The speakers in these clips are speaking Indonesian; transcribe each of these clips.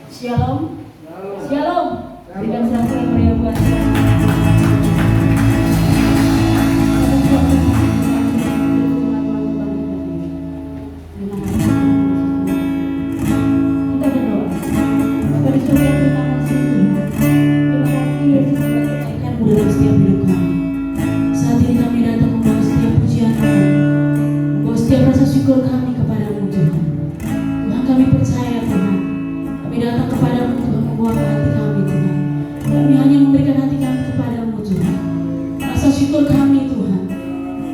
Shalom. Shalom. Berikan satu yang meriah buat syukur kami kepadamu Tuhan. Tuhan, kami percaya Tuhan, kami datang kepadamu Tuhan, membawa hati kami Tuhan. Kami hanya memberikan hati kami kepadamu Tuhan. Rasa syukur kami Tuhan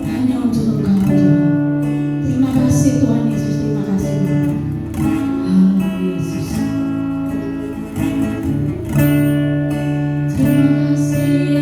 hanya untuk Engkau Tuhan. Terima kasih Tuhan Yesus, terima kasih Tuhan. Haleluya Yesus. Terima kasih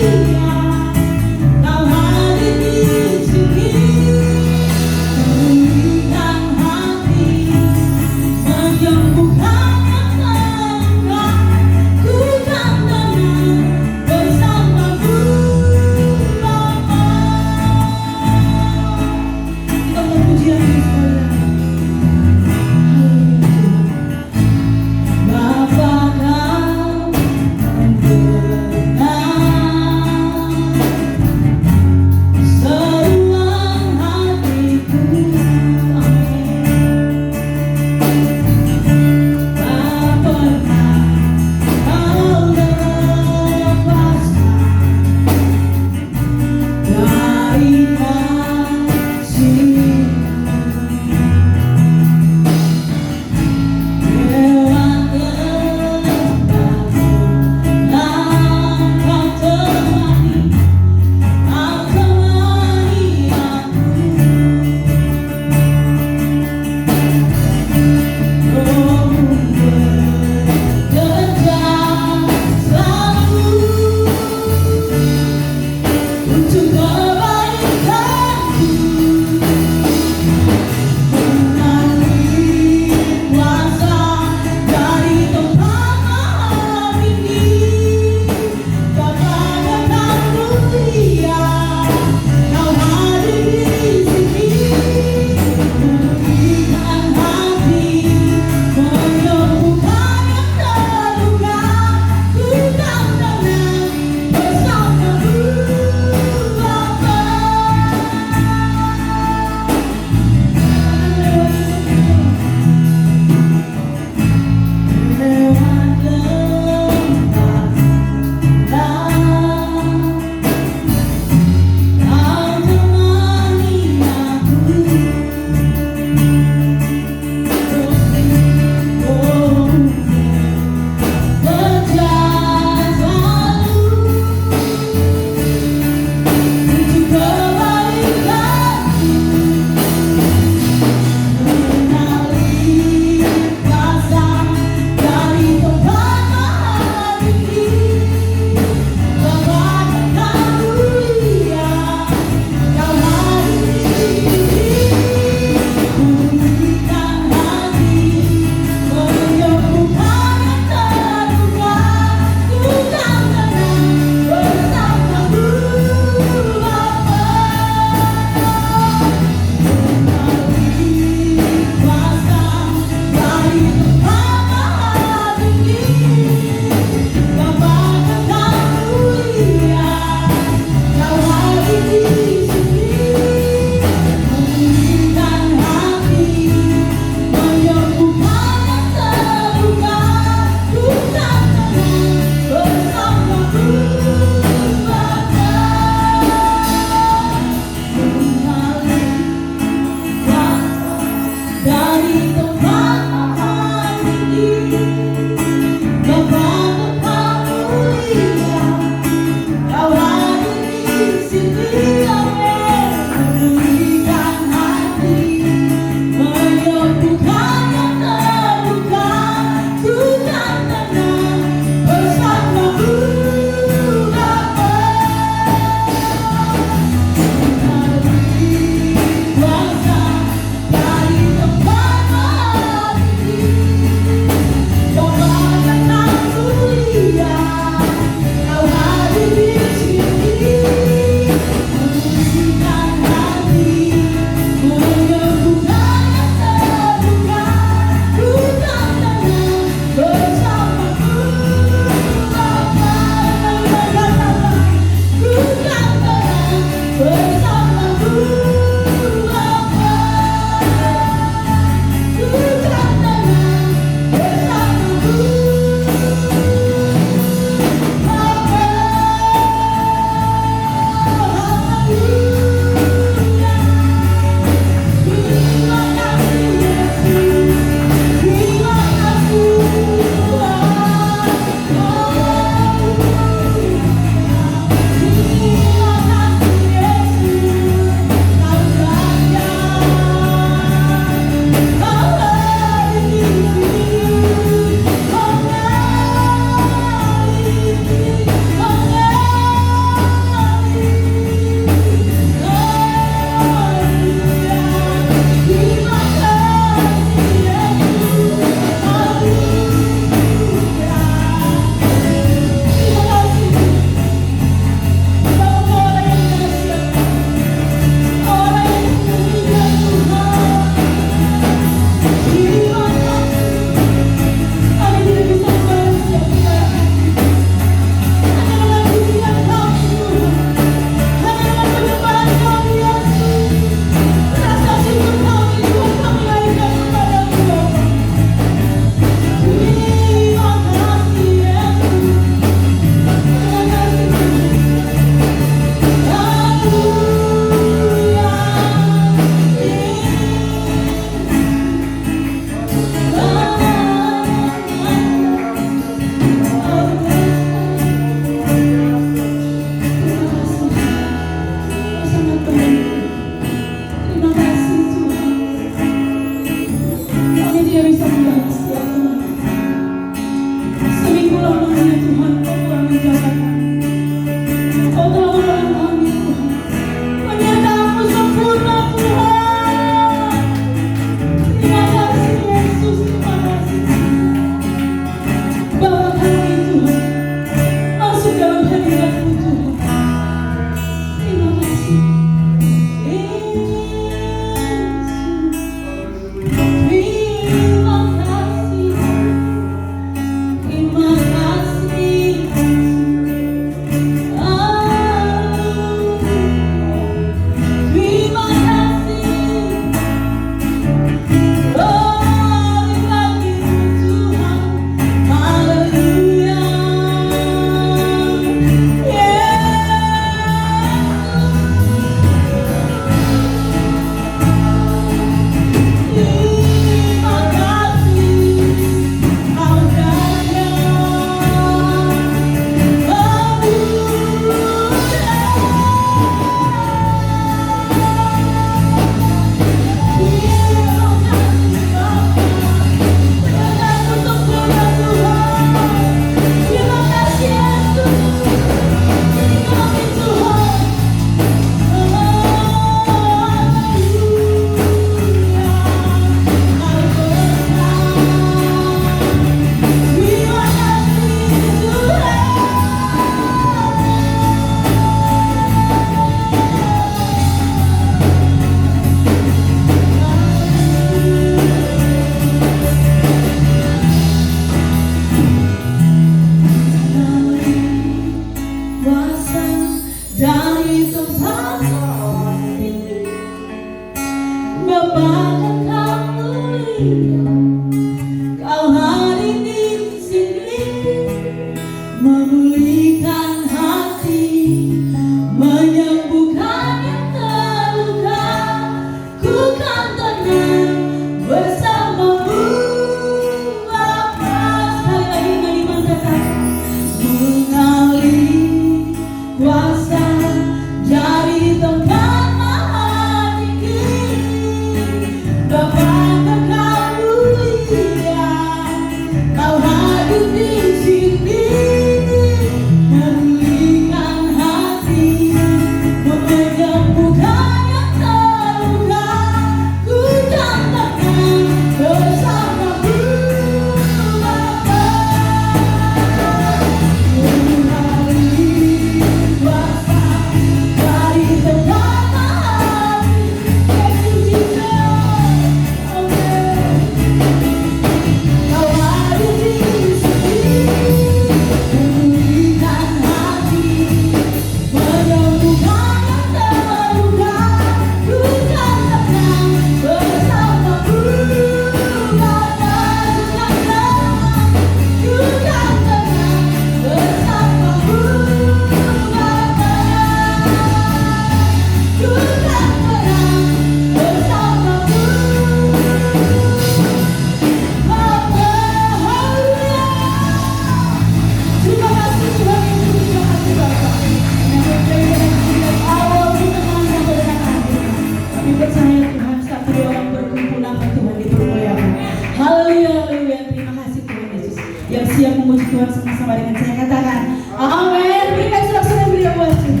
Haleluya, haleluya. Terima kasih Tuhan Yesus yang siap memuji Tuhan sama-sama dengan saya. Katakan amin. Berikan sorak-sorai meriah buat Tuhan.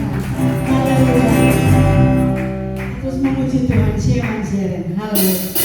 Haleluya. Terus memuji Tuhan. Share. Haleluya. Hallelujah.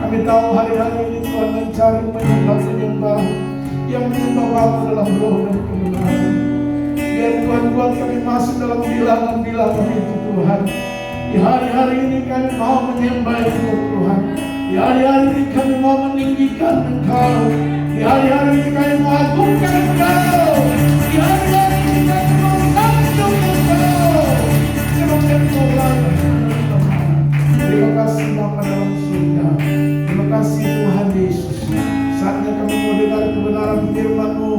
Kami tahu hari-hari ini Tuhan mencari penyembah-penyembah yang membawa dalam roh dan kebenaran. Biar Tuhan buat kami masuk dalam bilangan-bilangan itu Tuhan. Di hari-hari ini kami mau menyembah Engkau Tuhan. Di hari-hari ini kami mau meninggikan Engkau. Di hari-hari ini kami mau agungkan Engkau. Di hari-hari ini kami mau sanjung Engkau. Semoga Engkau layak. Terima kasih Bapa dalam surga. Terima kasih Tuhan Yesus. Saatnya kami mau dengar kebenaran firman-Mu.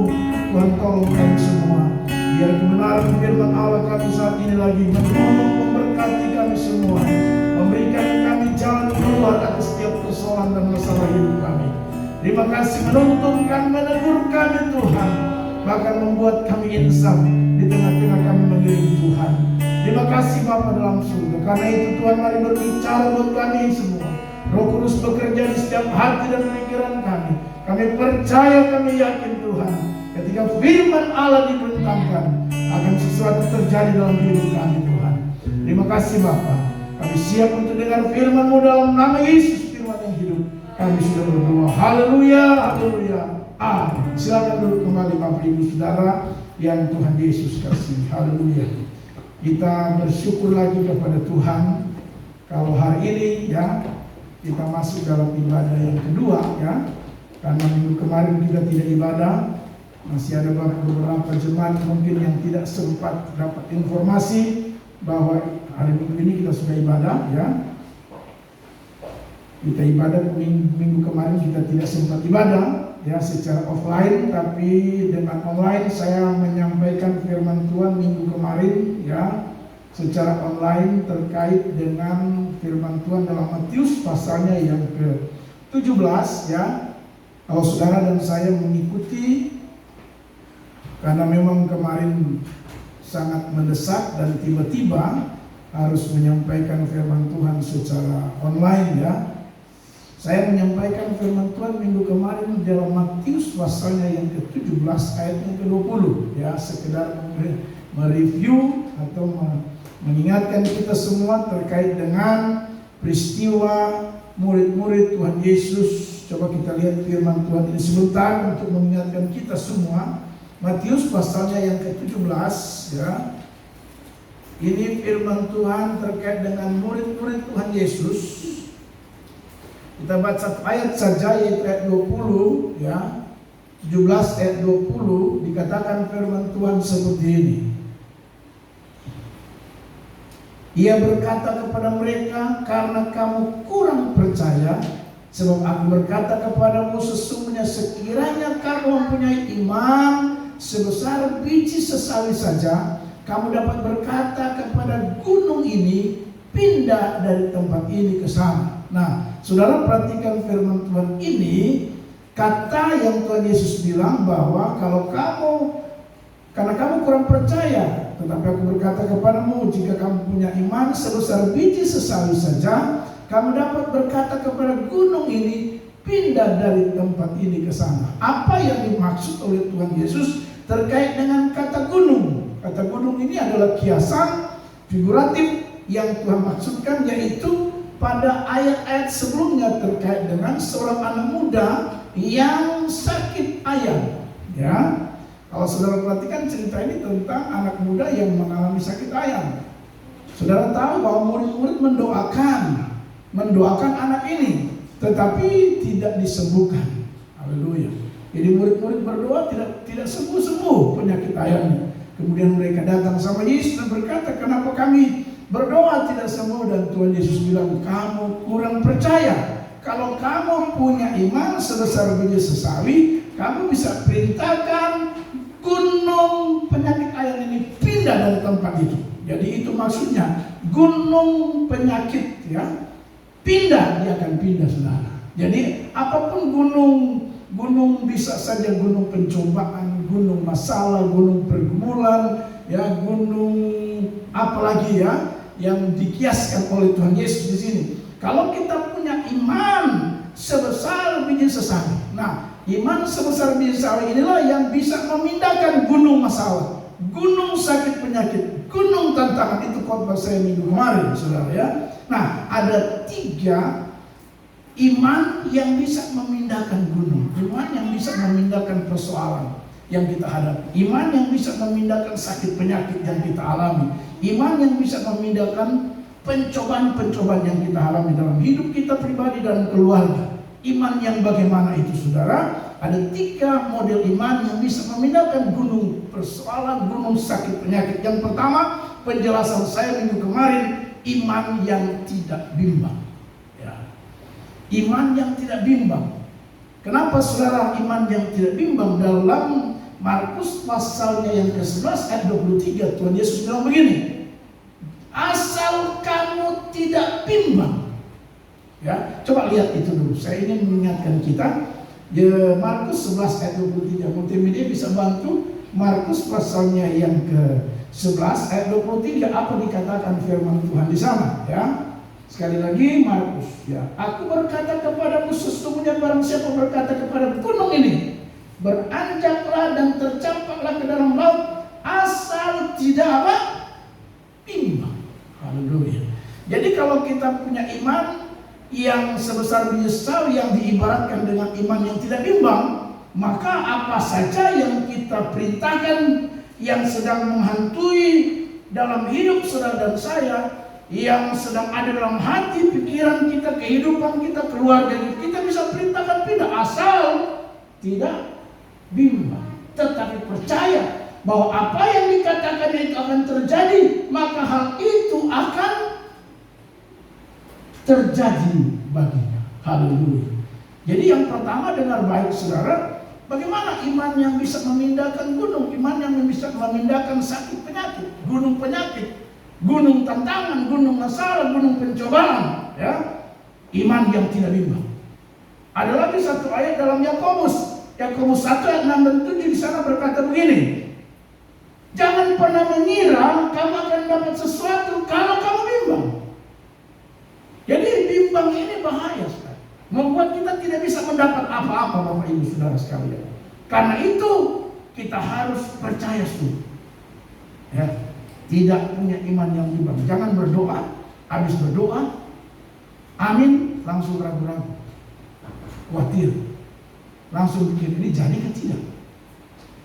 Tuhan tolong kami semua. Biar kebenaran firman Allah kami saat ini lagi menolong, memberkati kami semua, memberikan kami jalan keluar atas setiap persoalan dan masalah hidup kami. Terima kasih menuntun kami, menegur kami Tuhan, bahkan membuat kami insaf di tengah-tengah kami mengiring Tuhan. Terima kasih Bapa dalam surga. Karena itu Tuhan mari berbicara buat kami semua. Roh Kudus bekerja di setiap hati dan pikiran kami. Kami percaya, kami yakin Tuhan, ketika firman Allah dibentangkan, akan sesuatu terjadi dalam hidup kami Tuhan. Terima kasih Bapa. Kami siap untuk dengar firman-Mu dalam nama Yesus, firman yang hidup. Kami sudah berdoa. Haleluya, haleluya. Amin. Silakan duduk kembali Bapak Ibu Saudara yang Tuhan Yesus kasih. Haleluya. Kita bersyukur lagi kepada Tuhan kalau hari ini ya kita masuk dalam ibadah yang kedua ya. Karena minggu kemarin kita tidak ibadah, masih ada beberapa jemaat mungkin yang tidak sempat dapat informasi bahwa hari minggu ini kita sudah ibadah ya. Kita ibadah minggu kemarin kita tidak sempat ibadah ya secara offline, tapi dengan online saya menyampaikan firman Tuhan minggu kemarin ya secara online terkait dengan firman Tuhan dalam Matius pasalnya yang ke-17 ya. Kalau saudara dan saya mengikuti, karena memang kemarin sangat mendesak dan tiba-tiba harus menyampaikan firman Tuhan secara online ya. Saya menyampaikan firman Tuhan minggu kemarin dalam Matius pasalnya yang ke-17 ayat yang ke-20 ya, sekedar mereview atau mengingatkan kita semua terkait dengan peristiwa murid-murid Tuhan Yesus. Coba kita lihat firman Tuhan ini sebentar untuk mengingatkan kita semua. Matius pasalnya yang ke-17 ya. Ini firman Tuhan terkait dengan murid-murid Tuhan Yesus. Kita baca ayat saja yaitu ayat 20 ya. 17 ayat 20 dikatakan firman Tuhan seperti ini. Ia berkata kepada mereka, karena kamu kurang percaya, sebab aku berkata kepadamu sesungguhnya sekiranya kamu mempunyai iman sebesar biji sesawi saja, kamu dapat berkata kepada gunung ini, pindah dari tempat ini ke sana. Nah, saudara perhatikan firman Tuhan ini, kata yang Tuhan Yesus bilang bahwa karena kamu kurang percaya, tetapi aku berkata kepadamu, jika kamu punya iman sebesar biji sesawi saja, kamu dapat berkata kepada gunung ini, pindah dari tempat ini ke sana. Apa yang dimaksud oleh Tuhan Yesus terkait dengan kata gunung? Kata gunung ini adalah kiasan figuratif yang Tuhan maksudkan, yaitu pada ayat-ayat sebelumnya terkait dengan seorang anak muda yang sakit ayam. Ya, Kalau saudara perhatikan cerita ini tentang anak muda yang mengalami sakit ayam. Saudara tahu bahwa murid-murid mendoakan anak ini, tetapi tidak disembuhkan. Haleluya. Jadi murid-murid berdoa tidak sembuh penyakit ayamnya. Kemudian mereka datang sama Yesus dan berkata, kenapa kami berdoa tidak sembuh? Dan Tuhan Yesus bilang, kamu kurang percaya. Kalau kamu punya iman sebesar biji sesawi, kamu bisa perintahkan gunung penyakit ayam ini pindah dari tempat itu. Jadi itu maksudnya gunung penyakit, ya, pindah, dia akan pindah, saudara. Jadi apapun gunung bisa saja gunung pencobaan, gunung masalah, gunung pergumulan, ya, gunung apalagi ya yang dikiaskan oleh Tuhan Yesus di sini. Kalau kita punya iman sebesar biji sesawi, nah, iman sebesar biji sesawi inilah yang bisa memindahkan gunung masalah, gunung sakit penyakit, gunung tantangan. Itu khotbah saya minggu kemarin, saudara, ya. Nah, ada 3 iman yang bisa memindahkan gunung, iman yang bisa memindahkan persoalan yang kita hadapi, iman yang bisa memindahkan sakit penyakit yang kita alami, iman yang bisa memindahkan pencobaan-pencobaan yang kita alami dalam hidup kita pribadi dan keluarga. Iman yang bagaimana itu, saudara? Ada 3 model iman yang bisa memindahkan gunung persoalan, gunung sakit penyakit. Yang pertama, penjelasan saya minggu kemarin, iman yang tidak bimbang. Ya. Iman yang tidak bimbang. Kenapa, saudara, iman yang tidak bimbang? Dalam Markus pasalnya yang ke-11 ayat 23, Tuhan Yesus bilang begini, asal kamu tidak bimbang. Ya, coba lihat itu dulu. Saya ingin mengingatkan kita, ya, Markus 11 ayat 23. Multimedia bisa bantu Markus pasalnya yang ke-11 ayat 23. Apa dikatakan firman Tuhan di sana, ya? Sekali lagi Markus, ya. Aku berkata kepadamu, sesungguhnya barang siapa berkata kepada gunung ini, beranjaklah dan tercampaklah ke dalam laut, asal tidak apa? Bimbang. Haleluya. Jadi kalau kita punya iman yang sebesar biji sesawi yang diibaratkan dengan iman yang tidak bimbang, maka apa saja yang kita perintahkan yang sedang menghantui dalam hidup saudara dan saya, yang sedang ada dalam hati, pikiran kita, kehidupan kita, keluarga kita bisa perintahkan pindah, asal tidak bimbang, tetapi percaya bahwa apa yang dikatakan itu akan terjadi, maka hal itu akan terjadi baginya. Haleluya. Jadi yang pertama, dengar baik, saudara, bagaimana iman yang bisa memindahkan gunung, iman yang bisa memindahkan sakit penyakit, gunung penyakit, gunung tantangan, gunung masalah, gunung pencobaan, ya. Iman yang tidak bimbang. Ada lagi satu ayat dalam Yakobus 1 ayat 6 dan 7 di sana berkata begini, jangan pernah mengira kamu akan dapat sesuatu kalau kamu bimbang. Jadi bimbang ini bahaya sekali, membuat kita tidak bisa mendapat apa-apa, Bapak Ibu Saudara sekalian. Karena itu kita harus percaya sungguh, ya, tidak punya iman yang bimbang. Jangan berdoa, habis berdoa, amin, langsung ragu-ragu, khawatir, langsung pikir ini jadi kan tidak.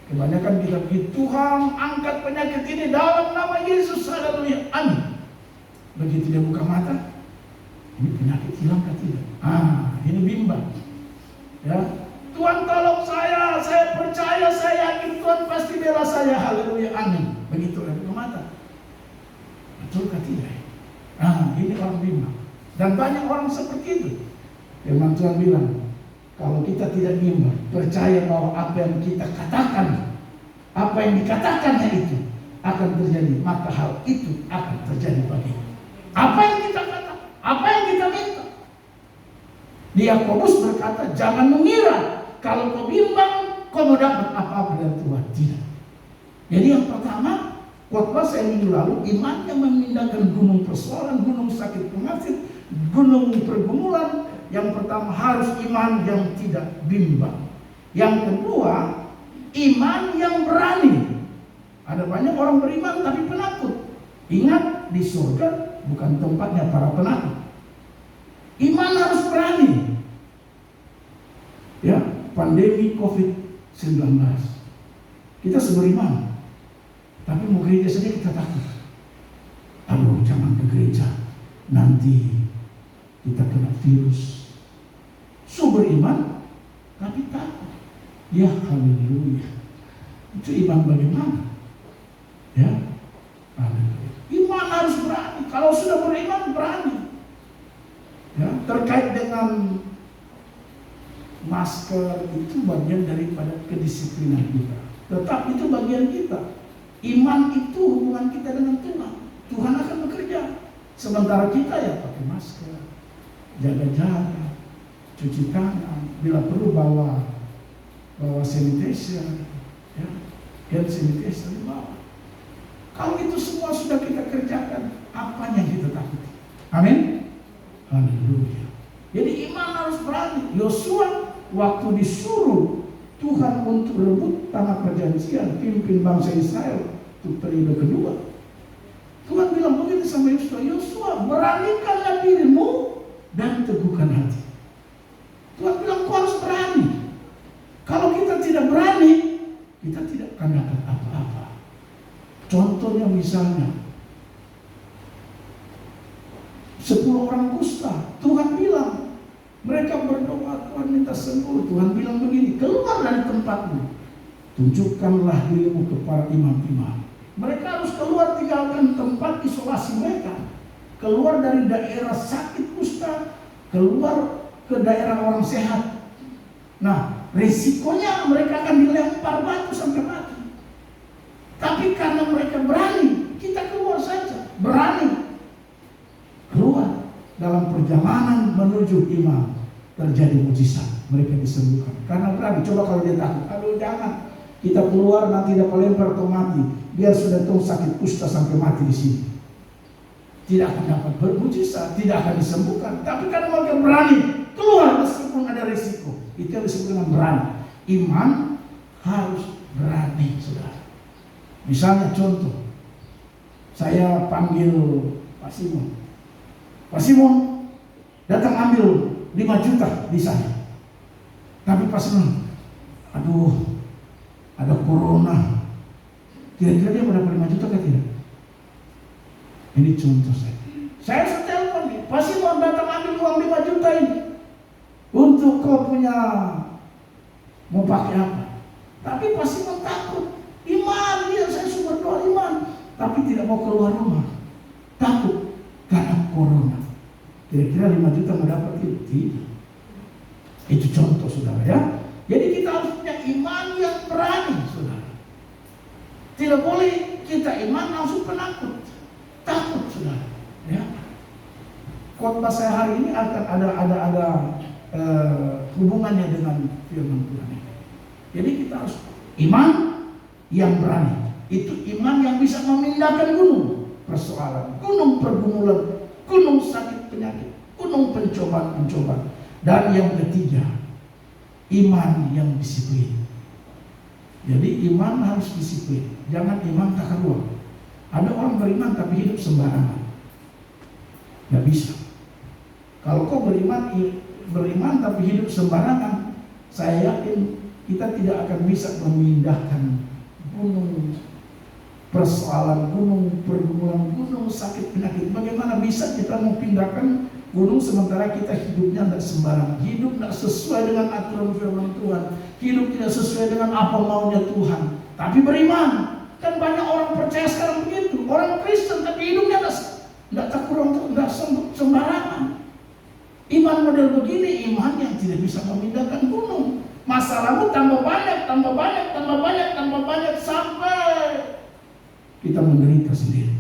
Kebanyakan kita pikir, Tuhan angkat penyakit ini dalam nama Yesus, haleluya, amin. Begitu dia buka mata, ini penyakit hilang kan tidak? Ini bimbang. Ya, Tuhan tolong saya percaya, saya yakin Tuhan pasti bela saya, haleluya, amin. Begitu dia buka mata, betul kan tidak? Ini orang bimbang. Dan banyak orang seperti itu. Firman Tuhan bilang, kalau kita tidak bimbang, percaya bahwa apa yang kita katakan, apa yang dikatakannya itu akan terjadi, maka hal itu akan terjadi baginya. Apa yang kita katakan, apa yang kita minta. Di Yakobus berkata, jangan mengira kalau kau bimbang, kau mau dapat apa-apa dari Tuhan. Tidak. Jadi yang pertama, khotbah saya minggu lalu, iman yang memindahkan gunung persoalan, gunung sakit penyakit, gunung pergumulan. Yang pertama harus iman yang tidak bimbang. Yang kedua, iman yang berani. Ada banyak orang beriman tapi penakut. Ingat, di surga bukan tempatnya para penakut. Iman harus berani. Ya, pandemi COVID-19. Kita beriman, tapi mau gereja saja kita takut. Aduh, jangan ke gereja, nanti kita kena virus. Beriman, tapi takut. Ya, haleluya. Itu iman bagaimana? Ya, haleluya. Iman harus berani. Kalau sudah beriman, berani. Ya, terkait dengan masker, itu bagian daripada kedisiplinan kita. Tetap itu bagian kita. Iman itu hubungan kita dengan Tuhan. Tuhan akan bekerja. Sementara kita ya pakai masker, jaga jarak, cuci tangan, bila perlu bawa sanitizer, ya, hand sanitizer dibawa. Kalau itu semua sudah kita kerjakan, apa yang kita takuti? Amin. Haleluya. Jadi iman harus berani. Yosua waktu disuruh Tuhan untuk rebut tanah perjanjian, pimpin bangsa Israel untuk periode kedua, Tuhan bilang begini sama Yosua, Yosua, beranikanlah dirimu dan teguhkan hati. Tuhan bilang kau harus berani. Kalau kita tidak berani, kita tidak akan dapat apa-apa. Contohnya misalnya 10 orang kusta, Tuhan bilang, mereka berdoa, Tuhan minta sembuh. Tuhan bilang begini, keluar dari tempatmu, tunjukkanlah dirimu kepada imam-imam. Mereka harus keluar, tinggalkan tempat isolasi mereka, keluar dari daerah sakit kusta, keluar ke daerah orang sehat. Nah, risikonya mereka akan dilempar batu sampai mati. Tapi karena mereka berani, kita keluar saja, berani keluar. Dalam perjalanan menuju imam terjadi mujizat, mereka disembuhkan karena berani. Coba kalau dia takut, aduh jangan, kita keluar nanti dapat lempar atau mati, biar sudah tahu sakit kusta sampai mati di sini, tidak akan dapat bermujizat, tidak akan disembuhkan. Tapi karena mereka berani keluar meskipun ada risiko, itu yang disebut dengan berani. Iman harus berani, saudara. Misalnya contoh, saya panggil Pak Simon. Pak Simon datang ambil 5 juta di saya. Tapi Pak Simon, aduh, ada corona. Kira-kira dia mau dapat 5 juta kan tidak? Ini contoh saya. Saya telepon nih, Pak Simon datang ambil uang 5 juta ini. Untuk kau punya mau pakai apa? Tapi Pak Simon takut. Iman, dia saya sumber doa iman. Tapi tidak mau keluar rumah. Takut karena corona. Kira-kira 5 juta mau dapat itu? Tidak. Itu contoh, saudara ya. Jadi kita harus punya iman yang berani, saudara. Tidak boleh kita iman langsung penakut, takut, saudara. Ya. Khotbah saya hari ini akan ada hubungannya dengan firman Tuhan. Jadi kita harus iman yang berani. Itu iman yang bisa memindahkan gunung persoalan, gunung pergumulan, gunung sakit penyakit, gunung pencobaan. Dan yang ketiga, iman yang disiplin. Jadi iman harus disiplin. Jangan iman tak keluar. Ada orang beriman tapi hidup sembarangan, nggak bisa. Kalau kau beriman tapi hidup sembarangan, saya yakin kita tidak akan bisa memindahkan gunung persoalan, gunung pergumulan, gunung sakit penyakit. Bagaimana bisa kita memindahkan gunung sementara kita hidupnya tidak sembarangan, hidup tidak sesuai dengan aturan firman Tuhan, hidup tidak sesuai dengan apa maunya Tuhan. Tapi beriman. Kan banyak orang percaya sekarang begitu, orang Kristen tapi hidupnya tidak sembarangan. Iman model begini, iman yang tidak bisa memindahkan gunung. Masalahmu tambah banyak sampai kita menderita sendiri.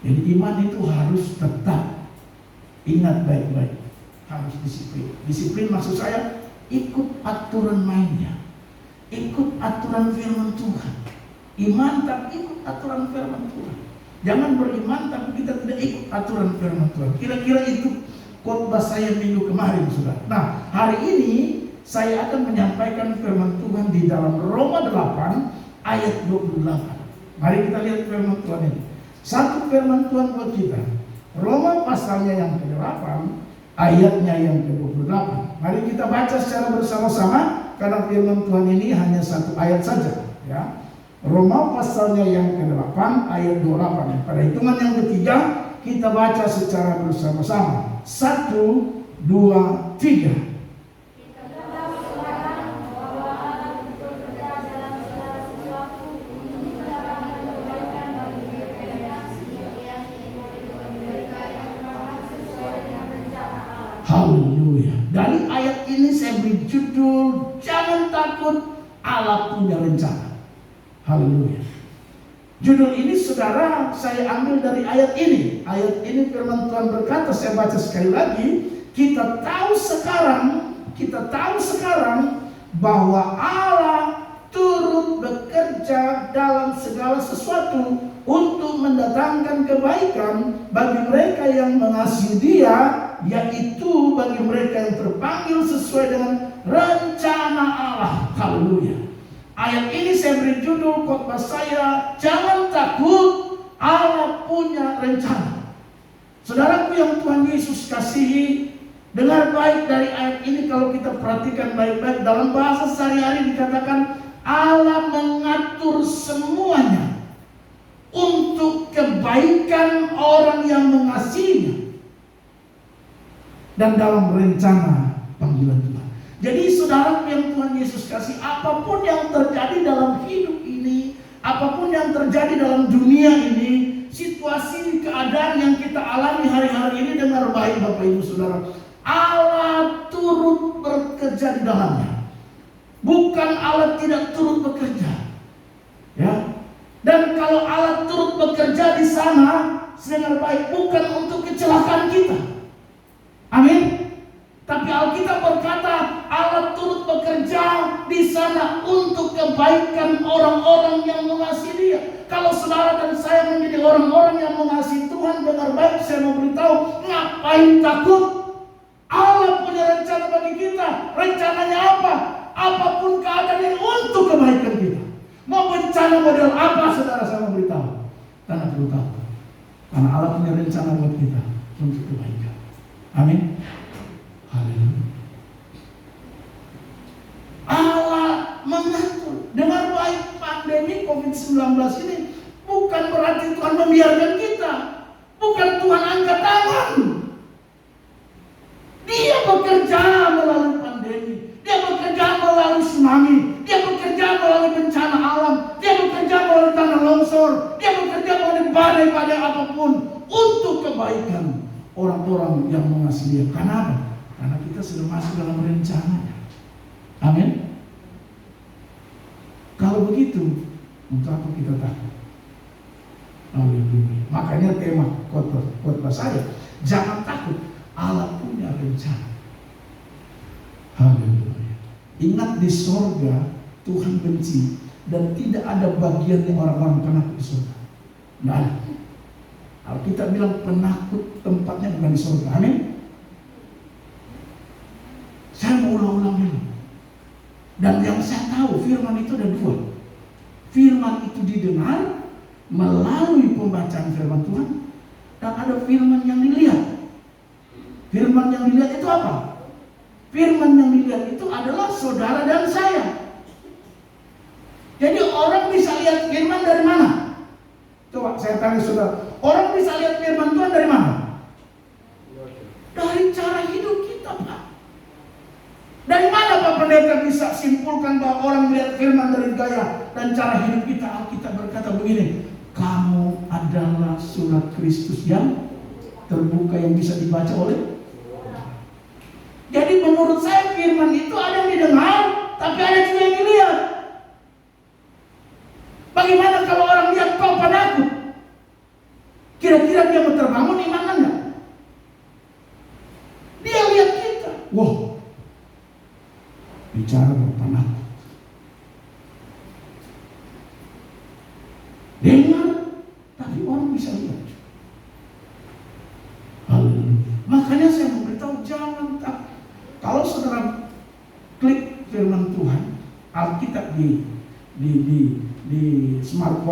Jadi iman itu harus tetap, ingat baik-baik, harus disiplin. Disiplin maksud saya ikut aturan mainnya, ikut aturan firman Tuhan. Iman tapi ikut aturan firman Tuhan. Jangan beriman tapi kita tidak ikut aturan firman Tuhan. Kira-kira itu khotbah saya minggu kemarin, saudara. Nah, hari ini saya akan menyampaikan firman Tuhan di dalam Roma 8 ayat 28. Mari kita lihat firman Tuhan ini. Satu firman Tuhan buat kita. Roma pasalnya yang ke-8, ayatnya yang ke-28. Mari kita baca secara bersama-sama karena firman Tuhan ini hanya satu ayat saja, ya. Roma pasalnya yang ke-8 ayat 28. Pada hitungan yang ketiga kita baca secara bersama-sama. 1, 2, 3. Haleluya. Dari ayat ini saya beri judul, jangan takut, Allah punya rencana. Haleluya. Judul ini saudara saya ambil dari ayat ini. Ayat ini firman Tuhan berkata, saya baca sekali lagi, kita tahu sekarang bahwa Allah turut bekerja dalam segala sesuatu untuk mendatangkan kebaikan bagi mereka yang mengasihi Dia, yaitu bagi mereka yang terpanggil sesuai dengan rencana Allah. Haleluya. Ayat ini saya beri judul khotbah saya, jangan takut, Allah punya rencana. Saudaraku yang Tuhan Yesus kasihi, dengar baik dari ayat ini. Kalau kita perhatikan baik-baik, dalam bahasa sehari-hari dikatakan Allah mengatur semuanya untuk kebaikan orang yang mengasihinya dan dalam rencana panggilan Tuhan. Jadi saudara yang Tuhan Yesus kasih, apapun yang terjadi dalam hidup ini, apapun yang terjadi dalam dunia ini, situasi keadaan yang kita alami hari-hari ini, dengar baik Bapak Ibu Saudara, Allah turut bekerja di dalamnya. Bukan Allah tidak turut bekerja, ya. Dan kalau Allah turut bekerja di sana, dengar baik, bukan untuk kecelakaan kita. Amin. Tapi Alkitab berkata Allah turut bekerja di sana untuk kebaikan orang-orang yang mengasihi Dia. Kalau saudara dan saya menjadi orang-orang yang mengasihi Tuhan, dengar baik, saya mau beritahu, ngapain takut? Allah punya rencana bagi kita. Rencananya apa? Apapun keadaan ini untuk kebaikan kita. Mau bencana model apa, saudara, saya mau beritahu, karena perlu tahu, karena Allah punya rencana buat kita untuk kebaikan. Amin. Haleluya. Allah mengatur. Dengar baik, pandemi COVID-19 ini bukan berarti Tuhan membiarkan kita. Bukan Tuhan angkat tangan. Dia bekerja melalui pandemi. Dia bekerja melalui tsunami. Dia bekerja melalui bencana alam. Dia bekerja melalui tanah longsor. Dia bekerja melalui badai-badai apapun untuk kebaikan orang-orang yang mengasihi Dia. Karena apa? Karena kita sudah masuk dalam rencananya. Amin. Kalau begitu, untuk apa kita takut? Haleluya. Makanya tema khotbah saya, jangan takut, Allah punya rencana. Haleluya. Ingat, di sorga Tuhan benci dan tidak ada bagiannya orang-orang penakut di sorga. Nggak ada. Alkitab bilang penakut tempatnya bukan di sorga. Amin. Saya mau ulang-ulang dulu. Dan yang saya tahu, firman itu ada dua. Firman itu didengar melalui pembacaan firman Tuhan, dan ada firman yang dilihat. Firman yang dilihat itu apa? Firman yang dilihat itu adalah saudara dan saya. Jadi orang bisa lihat firman dari mana? Coba saya tanya saudara, orang bisa lihat firman Tuhan dari mana? Dari cara hidup kita, Pak. Dari mana Pak Pendeta bisa simpulkan bahwa orang melihat firman dari gaya dan cara hidup kita? Alkitab berkata begini, kamu adalah surat Kristus yang terbuka yang bisa dibaca oleh. Jadi menurut saya firman itu ada yang didengar, tapi ada juga yang dilihat. Bagaimana kalau orang lihat kau penakut? Kira-kira dia mau terbangun imannya enggak? Dia lihat kita, wow, bicara penakut. Dengar, tapi orang bisa lihat. Haleluya. Makanya saya memberitahu, jangan takut. Kalau saudara klik firman Tuhan, Alkitab di smartphone